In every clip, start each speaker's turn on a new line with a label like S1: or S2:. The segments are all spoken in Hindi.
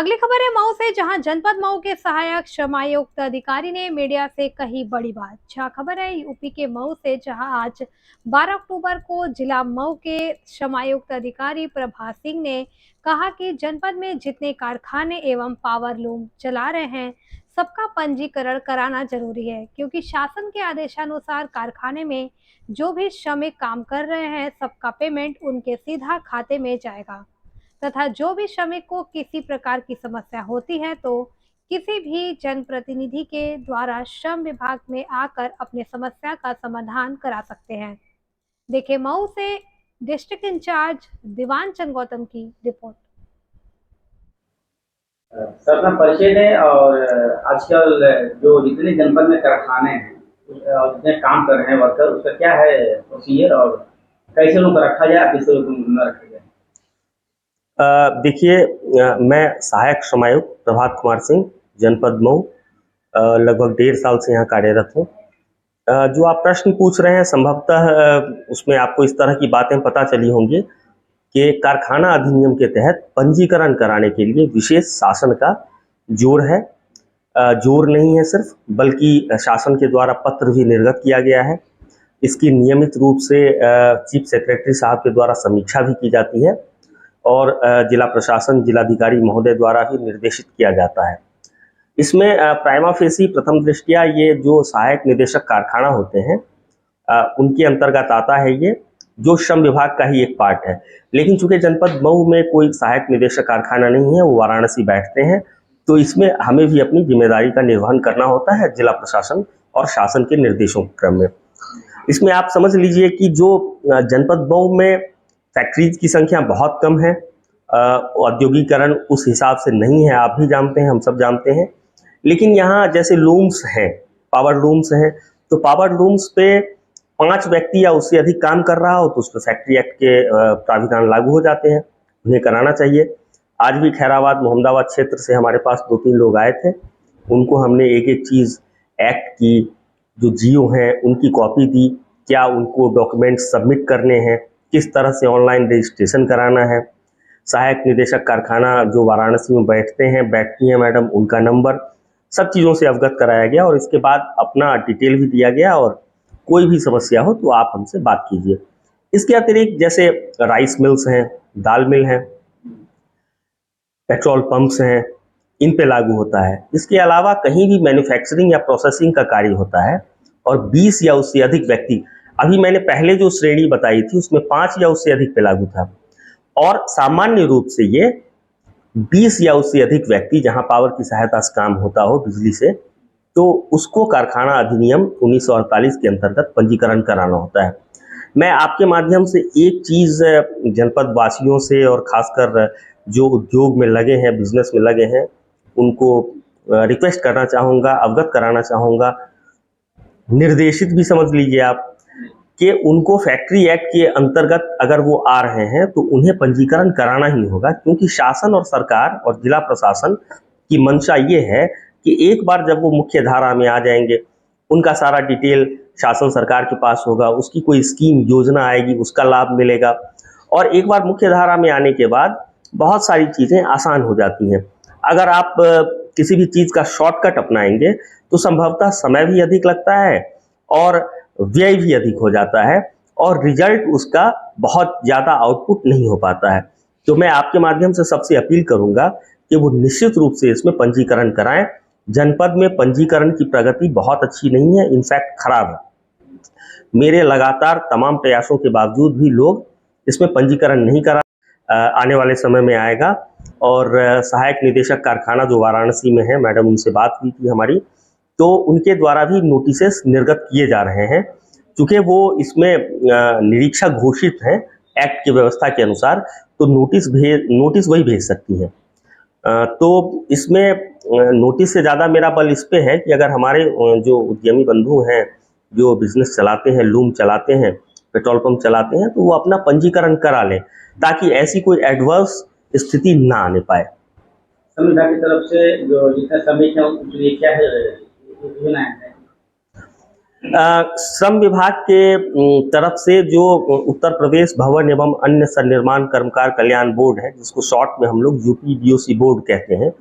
S1: अगली खबर है मऊ से, जहां जनपद मऊ के सहायक श्रमायुक्त अधिकारी ने मीडिया से कही बड़ी बात। जहां खबर है यूपी के मऊ से, जहां आज 12 अक्टूबर को जिला मऊ के श्रमायुक्त अधिकारी प्रभा सिंह ने कहा कि जनपद में जितने कारखाने एवं पावर लूम चला रहे हैं सबका पंजीकरण कराना जरूरी है, क्योंकि शासन के आदेशानुसार कारखाने में जो भी श्रमिक काम कर रहे हैं सबका पेमेंट उनके सीधा खाते में जाएगा तथा जो भी श्रमिक को किसी प्रकार की समस्या होती है तो किसी भी जनप्रतिनिधि के द्वारा श्रम विभाग में आकर अपने समस्या का समाधान करा सकते हैं। देखिए मऊ से डिस्ट्रिक्ट इंचार्ज दीवान चंद गौतम की रिपोर्ट।
S2: सर अपना परिचय दें और आजकल जो जितने जनपद में कारखाने हैं और जितने काम कर रहे हैं वर्कर, उसका क्या है प्रोसीजर और कैसे उनको रखा जाए, किसे न रखा जाए।
S3: देखिए, मैं सहायक श्रमायुक्त प्रभात कुमार सिंह, जनपद मऊ, लगभग 1.5 साल से यहाँ कार्यरत हूँ। जो आप प्रश्न पूछ रहे हैं संभवतः उसमें आपको इस तरह की बातें पता चली होंगी कि कारखाना अधिनियम के तहत पंजीकरण कराने के लिए विशेष शासन का जोर है। जोर नहीं है सिर्फ, बल्कि शासन के द्वारा पत्र भी निर्गत किया गया है। इसकी नियमित रूप से चीफ सेक्रेटरी साहब के द्वारा समीक्षा भी की जाती है और जिला प्रशासन, जिलाधिकारी महोदय द्वारा भी निर्देशित किया जाता है। इसमें प्राइमा फेसी प्रथम दृष्टया ये जो सहायक निदेशक कारखाना होते हैं उनके अंतर्गत आता है, ये जो श्रम विभाग का ही एक पार्ट है। लेकिन चूंकि जनपद मऊ में कोई सहायक निदेशक कारखाना नहीं है, वो वाराणसी बैठते हैं, तो इसमें हमें भी अपनी जिम्मेदारी का निर्वहन करना होता है जिला प्रशासन और शासन के निर्देशों के क्रम में। इसमें आप समझ लीजिए कि जो जनपद मऊ में फैक्ट्रीज की संख्या बहुत कम है, औद्योगिकरण उस हिसाब से नहीं है, आप भी जानते हैं, हम सब जानते हैं। लेकिन यहाँ जैसे लूम्स हैं, पावर लूम्स हैं, तो पावर लूम्स पे 5 व्यक्ति या उससे अधिक काम कर रहा हो तो उस पर फैक्ट्री एक्ट के प्राविधान लागू हो जाते हैं, उन्हें कराना चाहिए। आज भी खैराबाद मोहम्मदाबाद क्षेत्र से हमारे पास 2-3 लोग आए थे, उनको हमने एक एक चीज़ एक्ट की, जो जीओ हैं उनकी कॉपी दी, क्या उनको डॉक्यूमेंट सबमिट करने हैं, किस तरह से ऑनलाइन रजिस्ट्रेशन कराना है। सहायक निदेशक कारखाना जो वाराणसी में बैठती हैं मैडम, उनका नंबर, सब चीज़ों से अवगत कराया गया और इसके बाद अपना डिटेल भी दिया गया और कोई भी समस्या हो तो आप हमसे बात कीजिए। इसके अतिरिक्त जैसे राइस मिल्स हैं, दाल मिल हैं, पेट्रोल पंप्स हैं, इन पे लागू होता है। इसके अलावा कहीं भी मैन्युफैक्चरिंग या प्रोसेसिंग का कार्य होता है और 20 या उससे अधिक व्यक्ति, अभी मैंने पहले जो श्रेणी बताई थी उसमें 5 या उससे अधिक पे लागू था, और सामान्य रूप से ये 20 या उससे अधिक व्यक्ति जहां पावर की सहायता से काम होता हो बिजली से, तो उसको कारखाना अधिनियम 1948 के अंतर्गत पंजीकरण कराना होता है। मैं आपके माध्यम से एक चीज़ जनपद वासियों से और खासकर जो उद्योग में लगे हैं, बिजनेस में लगे हैं, उनको रिक्वेस्ट करना चाहूँगा, अवगत कराना चाहूँगा, निर्देशित भी समझ लीजिए आप, कि उनको फैक्ट्री एक्ट के अंतर्गत अगर वो आ रहे हैं तो उन्हें पंजीकरण कराना ही होगा, क्योंकि शासन और सरकार और जिला प्रशासन की मंशा ये है कि एक बार जब वो मुख्य धारा में आ जाएंगे, उनका सारा डिटेल शासन सरकार के पास होगा, उसकी कोई स्कीम योजना आएगी, उसका लाभ मिलेगा, और एक बार मुख्य धारा में आने के बाद बहुत सारी चीज़ें आसान हो जाती हैं। अगर आप किसी भी चीज़ का शॉर्टकट अपनाएंगे तो संभवतः समय भी अधिक लगता है और व्यय भी अधिक हो जाता है और रिजल्ट उसका बहुत ज़्यादा आउटपुट नहीं हो पाता है। तो मैं आपके माध्यम से सबसे अपील करूंगा कि वो निश्चित रूप से इसमें पंजीकरण कराएं। जनपद में पंजीकरण की प्रगति बहुत अच्छी नहीं है, इनफैक्ट खराब है। मेरे लगातार तमाम प्रयासों के बावजूद भी लोग इसमें पंजीकरण नहीं करा। आने वाले समय में आएगा। और सहायक निदेशक कारखाना जो वाराणसी में है, मैडम उनसे बात हुई थी हमारी, तो उनके द्वारा भी नोटिसेस निर्गत किए जा रहे हैं, चूँकि वो इसमें निरीक्षक घोषित हैं एक्ट की व्यवस्था के अनुसार, तो नोटिस वही भेज सकती हैं। तो इसमें नोटिस से ज़्यादा मेरा बल इस पे है कि अगर हमारे जो उद्यमी बंधु हैं, जो बिजनेस चलाते हैं, लूम चलाते हैं, पेट्रोल पंप चलाते हैं, तो वो अपना पंजीकरण करा लें ताकि ऐसी कोई एडवर्स स्थिति ना आने पाए।
S2: संविधान की तरफ से जो जितने श्रमिक हैं उनके लिए क्या है योजना है?
S3: श्रम विभाग के तरफ से जो उत्तर प्रदेश भवन एवं अन्य सन्निर्माण कर्मकार कल्याण बोर्ड है, जिसको शॉर्ट में हम लोग यूपीबीओसी बोर्ड कहते हैं,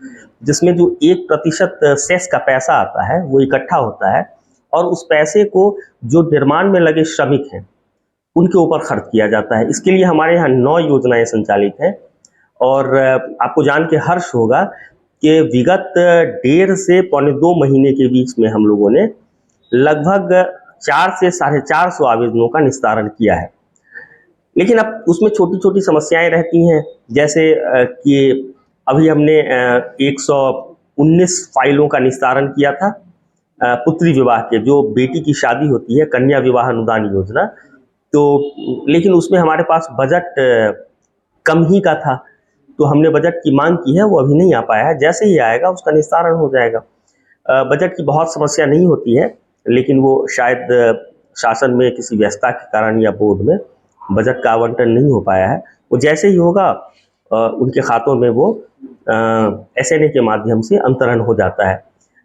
S3: जिसमें जो 1% सेस का पैसा आता है वो इकट्ठा होता है और उस पैसे को जो निर्माण में लगे श्रमिक हैं उनके ऊपर खर्च किया जाता है। इसके लिए हमारे यहाँ 9 योजनाएं संचालित हैं और आपको जान के हर्ष होगा कि विगत 1.5 से 2.25 महीने के बीच में हम लोगों ने लगभग 4 से 450 आवेदनों का निस्तारण किया है। लेकिन अब उसमें छोटी छोटी समस्याएं रहती हैं, जैसे कि अभी हमने 119 फाइलों का निस्तारण किया था पुत्री विवाह के, जो बेटी की शादी होती है, कन्या विवाह अनुदान योजना। तो लेकिन उसमें हमारे पास बजट कम ही का था, तो हमने बजट की मांग की है, वो अभी नहीं आ पाया है। जैसे ही आएगा उसका निस्तारण हो जाएगा। बजट की बहुत समस्या नहीं होती है, लेकिन वो शायद शासन में किसी व्यस्तता के कारण या बोर्ड में बजट का आवंटन नहीं हो पाया है। वो जैसे ही होगा उनके खातों में वो SNA के माध्यम से अंतरण हो जाता है।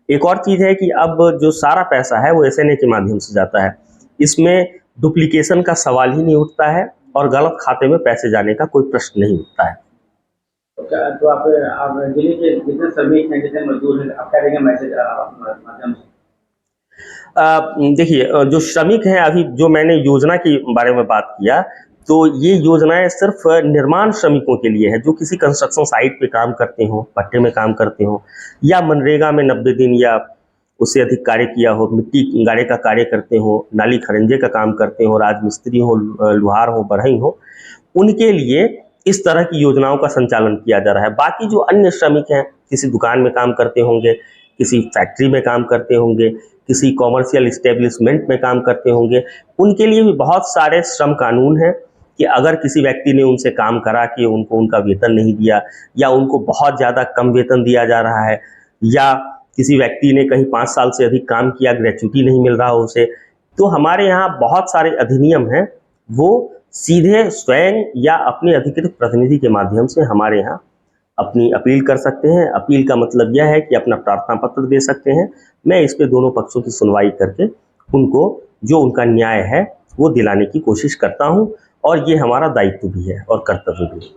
S3: एक और चीज़ है कि अब जो सारा पैसा है वो SNA के माध्यम से जाता है, इसमें डुप्लीकेशन का सवाल ही नहीं उठता है और गलत खाते में पैसे जाने का कोई प्रश्न नहीं उठता है।
S2: तो आप जिले के जितने श्रमिक हैं, जितने मजदूर हैं, आप क्या देंगे मैसेज माध्यम से?
S3: देखिए, जो श्रमिक हैं, अभी जो मैंने योजना के बारे में बात किया, तो ये योजनाएं सिर्फ निर्माण श्रमिकों के लिए है, जो किसी कंस्ट्रक्शन साइट पे काम करते हो, पट्टे में काम करते हो, या मनरेगा में 90 दिन या उससे अधिक कार्य किया हो, मिट्टी गाड़े का कार्य करते हो, नाली खरंजे का काम करते हो, राजमिस्त्री हो, लुहार हो, बढ़ई हो, उनके लिए इस तरह की योजनाओं का संचालन किया जा रहा है। बाकी जो अन्य श्रमिक हैं, किसी दुकान में काम करते होंगे, किसी फैक्ट्री में काम करते होंगे, किसी कॉमर्शियल इस्टेब्लिशमेंट में काम करते होंगे, उनके लिए भी बहुत सारे श्रम कानून हैं कि अगर किसी व्यक्ति ने उनसे काम करा के उनको उनका वेतन नहीं दिया, या उनको बहुत ज़्यादा कम वेतन दिया जा रहा है, या किसी व्यक्ति ने कहीं 5 साल से अधिक काम किया, ग्रेच्युटी नहीं मिल रहा हो उसे, तो हमारे यहाँ बहुत सारे अधिनियम हैं, वो सीधे स्वयं या अपने अधिकृत प्रतिनिधि के माध्यम से हमारे यहाँ अपनी अपील कर सकते हैं। अपील का मतलब यह है कि अपना प्रार्थना पत्र दे सकते हैं। मैं इस पे दोनों पक्षों की सुनवाई करके उनको जो उनका न्याय है वो दिलाने की कोशिश करता हूं, और ये हमारा दायित्व भी है और कर्तव्य भी है।